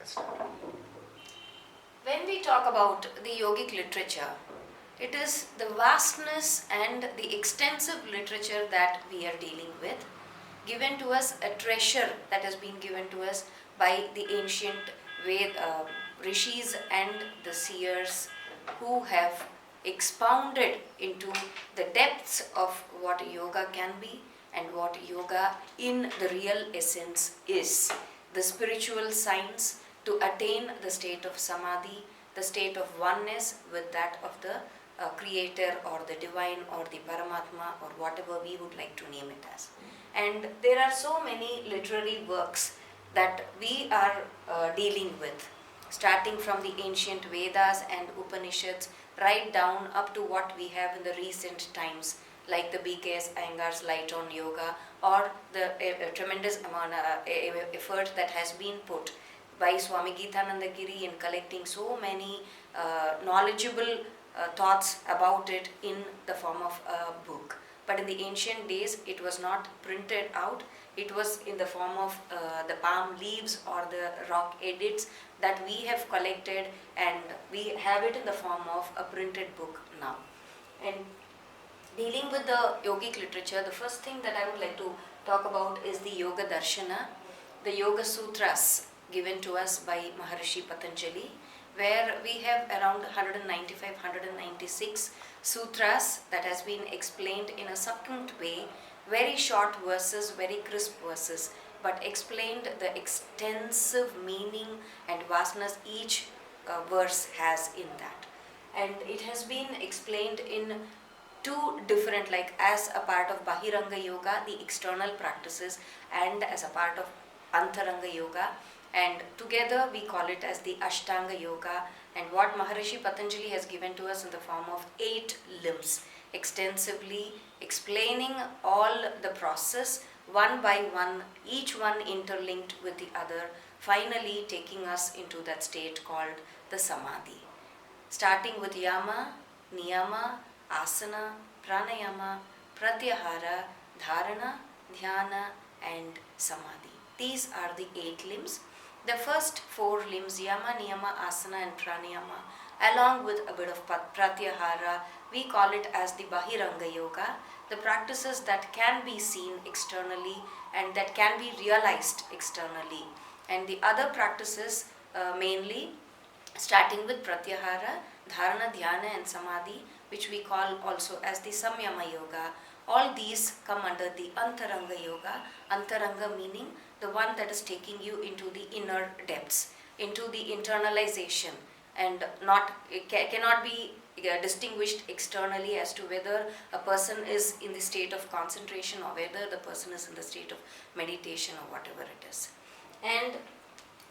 let's start. When we talk about the yogic literature, it is the vastness and the extensive literature that we are dealing with, given to us a treasure that has been given to us by the ancient rishis and the seers who have expounded into the depths of what yoga can be and what yoga in the real essence is. The spiritual science to attain the state of samadhi, the state of oneness with that of the creator or the divine or the paramatma or whatever we would like to name it as. And there are so many literary works that we are dealing with, starting from the ancient Vedas and Upanishads right down up to what we have in the recent times, like the B.K.S. Iyengar's Light on Yoga, or the tremendous amount effort that has been put by Swami Geethananda Giri in collecting so many knowledgeable thoughts about it in the form of a book. But in the ancient days, it was not printed out. It was in the form of the palm leaves or the rock edits that we have collected, and we have it in the form of a printed book now. And dealing with the yogic literature, the first thing that I would like to talk about is the Yoga Darshana, the Yoga Sutras given to us by Maharishi Patanjali, where we have around 195-196 sutras that has been explained in a succinct way, very short verses, very crisp verses, but explained the extensive meaning and vastness each verse has in that. And it has been explained in two different, like as a part of Bahiranga Yoga, the external practices, and as a part of Antaranga Yoga. And together we call it as the Ashtanga Yoga, and what Maharishi Patanjali has given to us in the form of 8 limbs, extensively explaining all the process one by one, each one interlinked with the other, finally taking us into that state called the Samadhi. Starting with Yama, Niyama, Asana, Pranayama, Pratyahara, Dharana, Dhyana and Samadhi. These are the 8 limbs. The first 4 limbs, Yama, Niyama, Asana and Pranayama, along with a bit of Pratyahara, we call it as the Bahiranga Yoga, the practices that can be seen externally and that can be realized externally. And the other practices mainly starting with Pratyahara, Dharana, Dhyana and Samadhi, which we call also as the Samyama Yoga. All these come under the Antaranga Yoga, Antaranga meaning the one that is taking you into the inner depths, into the internalization, and cannot be distinguished externally as to whether a person is in the state of concentration or whether the person is in the state of meditation or whatever it is. And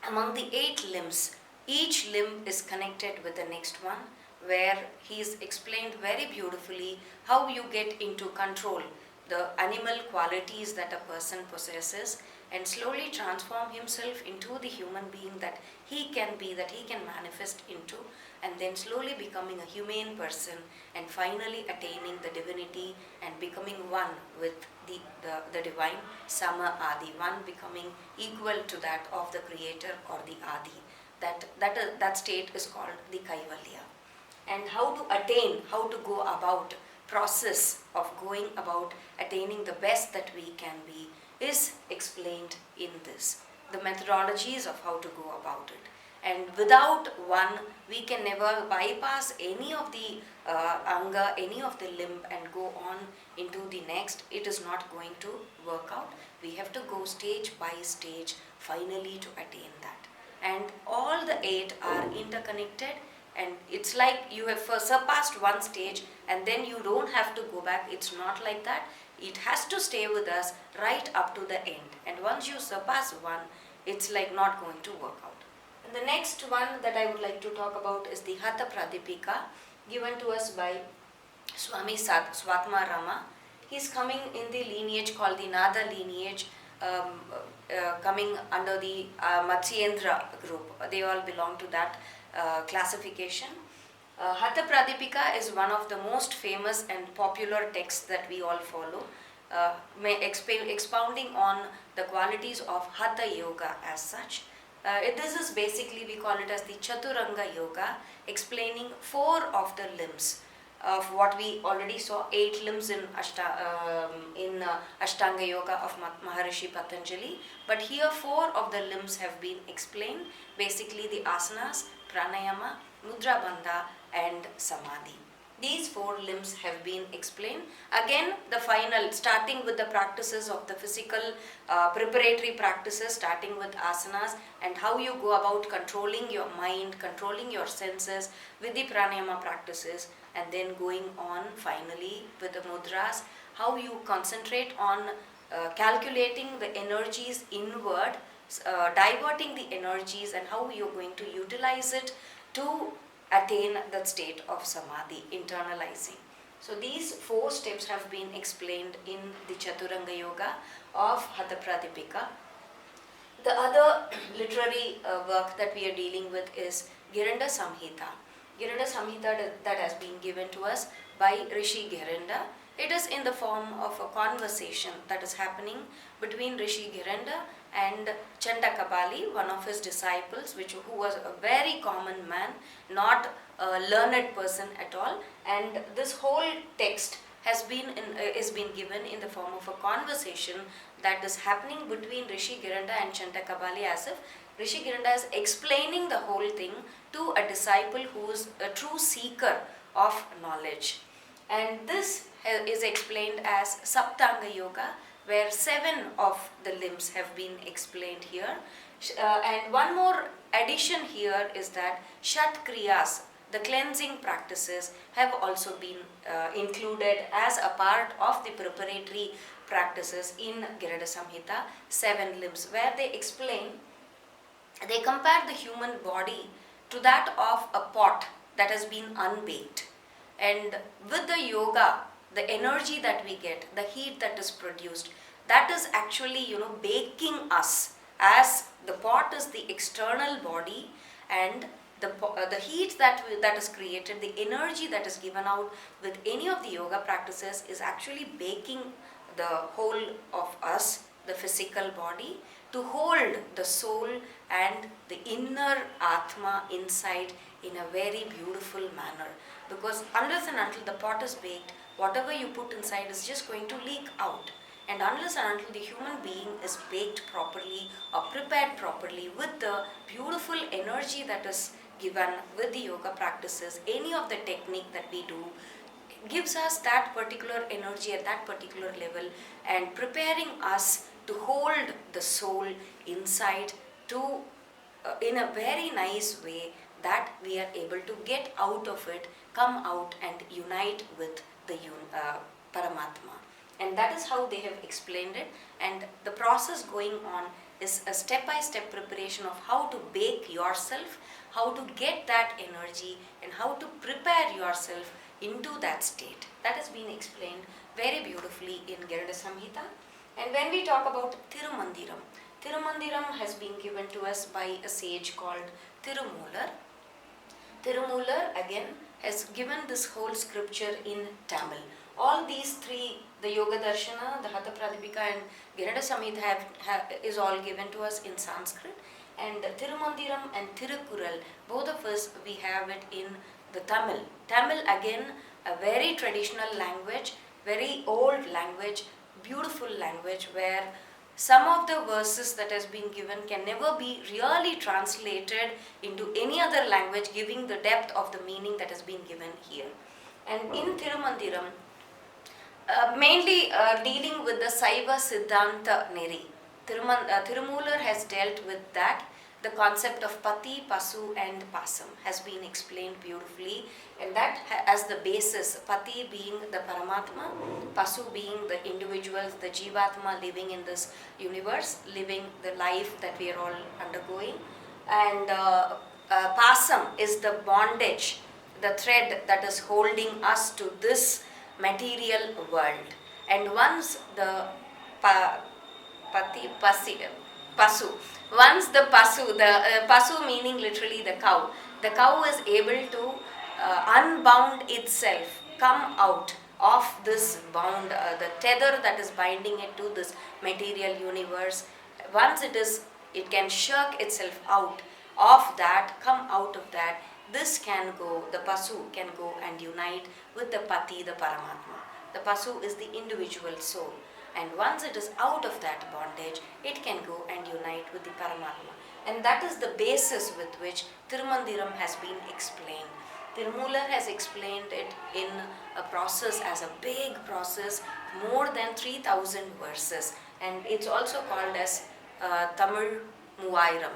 among the 8 limbs, each limb is connected with the next one, where he is explained very beautifully how you get into control the animal qualities that a person possesses and slowly transform himself into the human being that he can be, that he can manifest into, and then slowly becoming a humane person and finally attaining the divinity and becoming one with the divine Sama Adi, one becoming equal to that of the creator or the Adi. That state is called the Kaivalya. And how to attain, how to go about process of going about attaining the best that we can be is explained in this. The methodologies of how to go about it. And without one, we can never bypass any of the anga, any of the limb and go on into the next. It is not going to work out. We have to go stage by stage finally to attain that. And all the 8 are interconnected, and it's like you have surpassed one stage and then you don't have to go back. It's not like that. It has to stay with us right up to the end. And once you surpass one, it's like not going to work out. And the next one that I would like to talk about is the Hatha Pradipika, given to us by Swami Swatma Rama. He's coming in the lineage called the Nada lineage, coming under the Matsyendra group. They all belong to that classification. Hatha Pradipika is one of the most famous and popular texts that we all follow, expounding on the qualities of Hatha Yoga as such. This is basically, we call it as the Chaturanga Yoga, explaining 4 of the limbs of what we already saw, 8 limbs in Ashtanga Yoga of Maharishi Patanjali. But here 4 of the limbs have been explained, basically the asanas, pranayama, mudra bandha and samadhi. These 4 limbs have been explained. Again, the final, starting with the practices of the physical preparatory practices, starting with asanas and how you go about controlling your mind, controlling your senses with the pranayama practices, and then going on finally with the mudras, how you concentrate on calculating the energies inward, diverting the energies, and how you're going to utilize it to attain that state of samadhi, internalizing. So these 4 steps have been explained in the Chaturanga Yoga of Hatha Pradipika. The other literary work that we are dealing with is Girinda Samhita. Girinda Samhita that has been given to us by Rishi Girinda. It is in the form of a conversation that is happening between Rishi Girinda and Chandakabali, one of his disciples, who was a very common man, not a learned person at all. And this whole text has been given in the form of a conversation that is happening between Rishi Girinda and Chandakabali, as if Rishi Girinda is explaining the whole thing to a disciple who is a true seeker of knowledge. And this is explained as Saptanga Yoga, where 7 of the limbs have been explained here. And one more addition here is that Shat Kriyas, the cleansing practices, have also been included as a part of the preparatory practices in Girinda Samhita, 7 limbs, where they compare the human body to that of a pot that has been unbaked. And with the yoga, the energy that we get, the heat that is produced, that is actually, baking us, as the pot is the external body, and the heat that is created, the energy that is given out with any of the yoga practices is actually baking the whole of us, the physical body, to hold the soul and the inner Atma inside in a very beautiful manner. Because unless and until the pot is baked, whatever you put inside is just going to leak out. And unless and until the human being is baked properly or prepared properly with the beautiful energy that is given with the yoga practices, any of the technique that we do gives us that particular energy at that particular level and preparing us to hold the soul inside to in a very nice way that we are able to get out of it, come out and unite with the Paramatma. And that is how they have explained it. And the process going on is a step-by-step preparation of how to bake yourself, how to get that energy, and how to prepare yourself into that state. That has been explained very beautifully in Girinda Samhita. And when we talk about Thirumandiram, Thirumandiram has been given to us by a sage called Tirumular. Tirumular again has given this whole scripture in Tamil. All these 3, the Yoga Darshana, the Hatha Pradipika and Girinda Samhita is all given to us in Sanskrit. And Thirumandiram and Thirukural, both of us, we have it in the Tamil. Tamil again, a very traditional language, very old language, beautiful language, where some of the verses that has been given can never be really translated into any other language, giving the depth of the meaning that has been given here. And in Thirumandiram, mainly dealing with the Saiva Siddhanta Neri. Tirumular has dealt with that. The concept of Pati, Pasu and Pasam has been explained beautifully, and that as the basis, Pati being the Paramatma, Pasu being the individuals, the Jivatma living in this universe, living the life that we are all undergoing, and Pasam is the bondage, the thread that is holding us to this material world. And once the Pasu, once the Pasu meaning literally the cow is able to unbound itself, come out of this bound, the tether that is binding it to this material universe. Once it is it can shirk itself out of that, come out of that. This can go, the Pasu can go and unite with the Pati, the Paramatma. The Pasu is the individual soul. And once it is out of that bondage, it can go and unite with the Paramatma. And that is the basis with which Thurman Theorem has been explained. Tirumular has explained it in a process, as a big process, more than 3000 verses. And it's also called as Tamil Muvairam.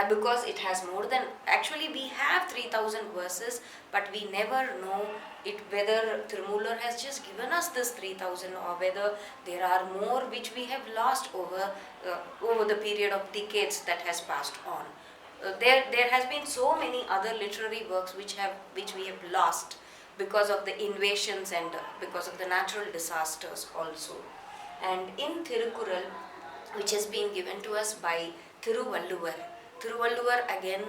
Because it has more than, actually we have 3000 verses, but we never know it whether Tirumular has just given us this 3000 or whether there are more which we have lost over the period of decades that has passed on. There has been so many other literary works which we have lost because of the invasions and because of the natural disasters also. And in Thirukural, which has been given to us by Thiruvalluvar again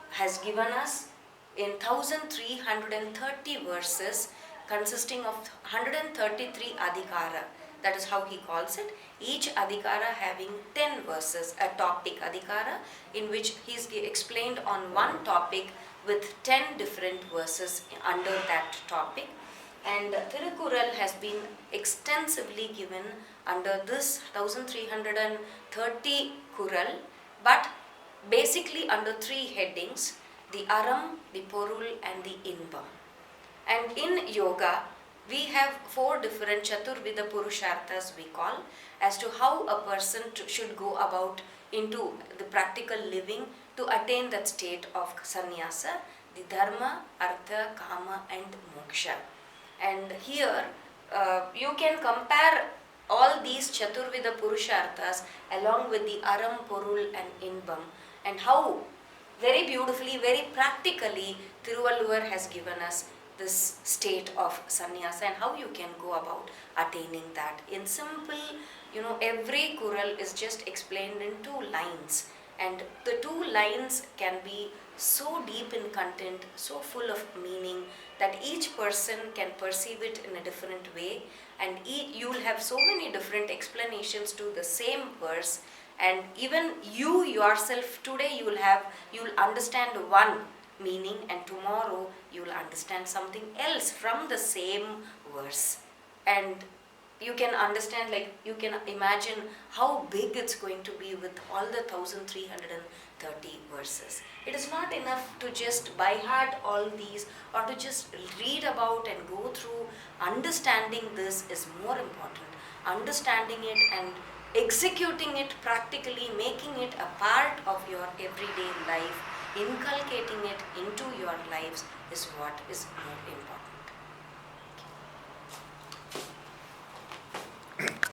has given us in 1330 verses consisting of 133 adhikara. That is how he calls it. Each adhikara having 10 verses, a topic adhikara, in which he is explained on one topic with 10 different verses under that topic. And Thirukural has been extensively given under this 1330 Kural, but basically under 3 headings: the Aram, the Porul and the Inbam. And in yoga, we have 4 different Chaturvida Purusharthas we call, as to how a person should go about into the practical living to attain that state of sannyasa, the Dharma, Artha, Kama and Moksha. And here you can compare all these Chaturvida Purusharthas along with the Aram, Porul and Inbam, and how very beautifully, very practically Thiruvalluvar has given us this state of sannyasa and how you can go about attaining that. In simple, every Kural is just explained in 2 lines, and the 2 lines can be so deep in content, so full of meaning, that each person can perceive it in a different way, and you will have so many different explanations to the same verse. And even you yourself, today you will understand one meaning, and tomorrow you will understand something else from the same verse. And you can understand, like you can imagine how big it's going to be with all the 1330 verses. It is not enough to just by heart all these or to just read about and go through. Understanding this is more important. Understanding it and executing it practically, making it a part of your everyday life, inculcating it into your lives is what is more important.